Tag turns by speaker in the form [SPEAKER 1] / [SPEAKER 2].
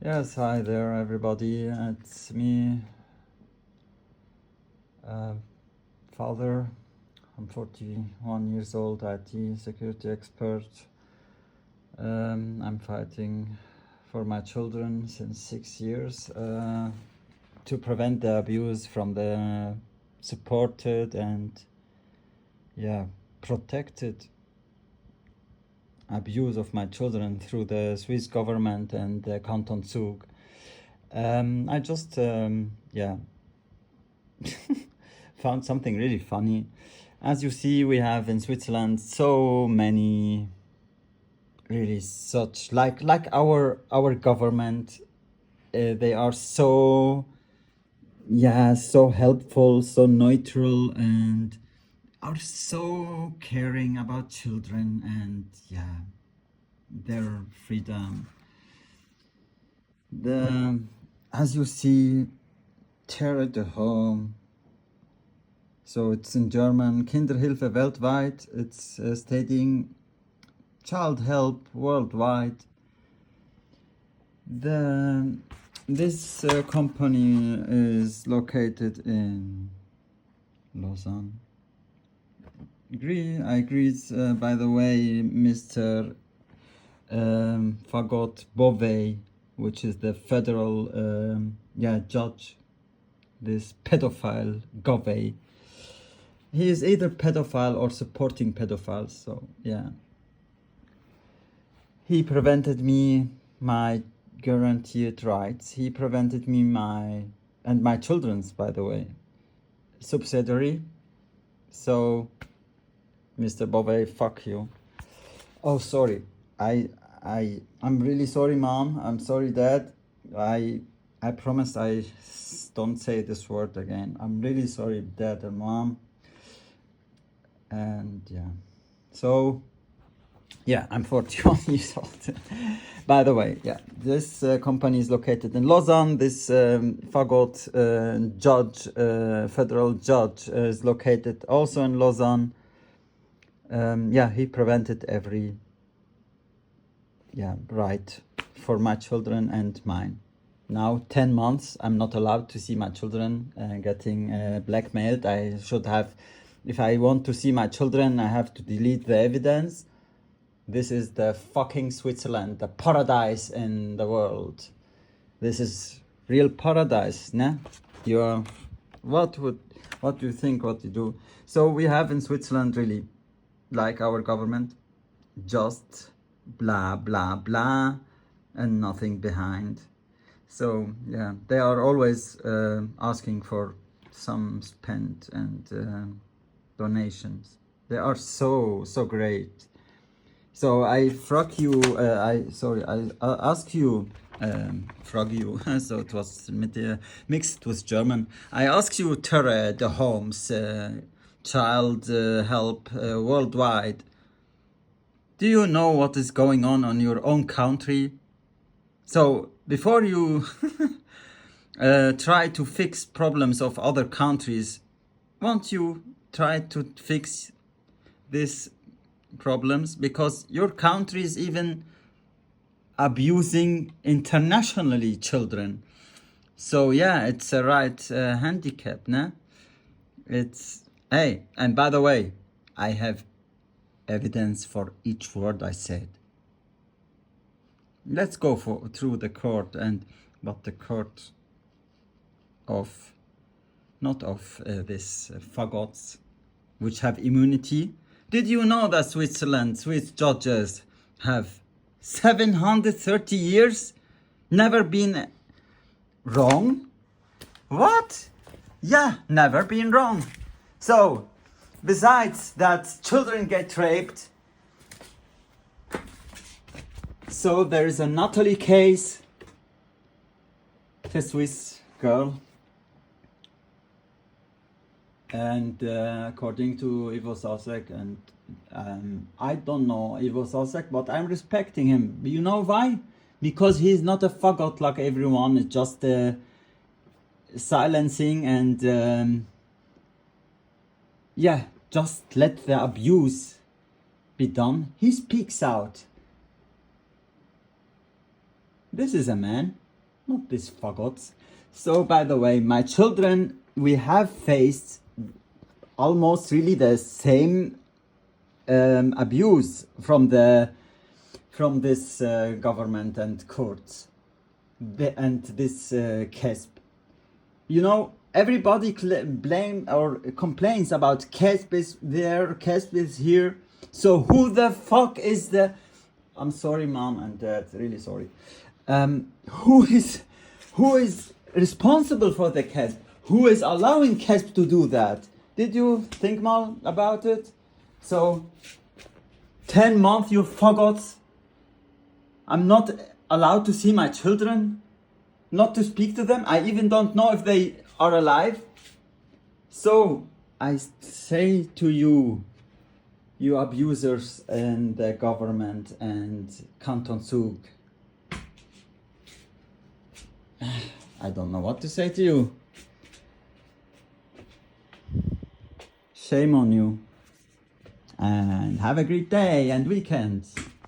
[SPEAKER 1] Yes, hi there, everybody. It's me, uh, father. I'm 41 years old, IT security expert. I'm fighting for my children since 6 years to prevent the abuse from the supported and protected abuse of my children through the Swiss government and the Canton Zug. I just found something really funny. As you see, we have in Switzerland so many really such like our government. They are so helpful, so neutral, and are so caring about children and their freedom. The as you see, tear at the home. So it's in German, Kinderhilfe weltweit. It's stating child help worldwide. This company is located in Lausanne. I agree. By the way, Mr. Fagot Bove, which is the federal judge, this pedophile Gove. He is either pedophile or supporting pedophiles. So yeah, he prevented me my guaranteed rights. He prevented me my children's, by the way, subsidiary. So, Mr. Bove, fuck you. Oh, sorry. I'm really sorry, Mom. I'm sorry, Dad. I promise don't say this word again. I'm really sorry, Dad and Mom. And so I'm 41 years old. By the way, this company is located in Lausanne. This Fagot federal judge, is located also in Lausanne. He prevented every right for my children and mine. Now 10 months, I'm not allowed to see my children getting blackmailed. I should have, if I want to see my children, I have to delete the evidence. This is the fucking Switzerland, the paradise in the world. This is real paradise, ne? What do you think, what you do? So we have in Switzerland really, like our government, just blah, blah, blah, and nothing behind. So they are always asking for some spend and donations. They are so great. So I frag you, I ask you, frag you. So it was mixed with German. I ask you, Tere, the Homes, child help worldwide. Do you know what is going on your own country? So before you try to fix problems of other countries, won't you try to fix these problems? Because your country is even abusing internationally children. So it's a right handicap, nah? It's hey, and by the way, I have evidence for each word I said. Let's go through the court but the court of not of this fagots which have immunity. Did you know that Swiss judges have 730 years never been wrong? What? Yeah, never been wrong. So, besides that children get raped, so there is a Natalie case, the Swiss girl, and according to Ivo Sasek, and I don't know Ivo Sasek, but I'm respecting him. You know why? Because he's not a fagot like everyone. It's just silencing and just let the abuse be done. He speaks out. This is a man. not these faggots. So, by the way, my children, we have faced almost really the same abuse from this government and courts and this CASP. You know, everybody blame or complains about CASP is there, CASP is here. So who the fuck is the? I'm sorry, mom and dad, really sorry. Who is responsible for the CASP? Who is allowing CASP to do that? Did you think more about it? So, 10 months, you faggots. I'm not allowed to see my children, not to speak to them. I even don't know if they are alive. So, I say to you, you abusers and the government and Canton Zug, I don't know what to say to you. Shame on you. And have a great day and weekend.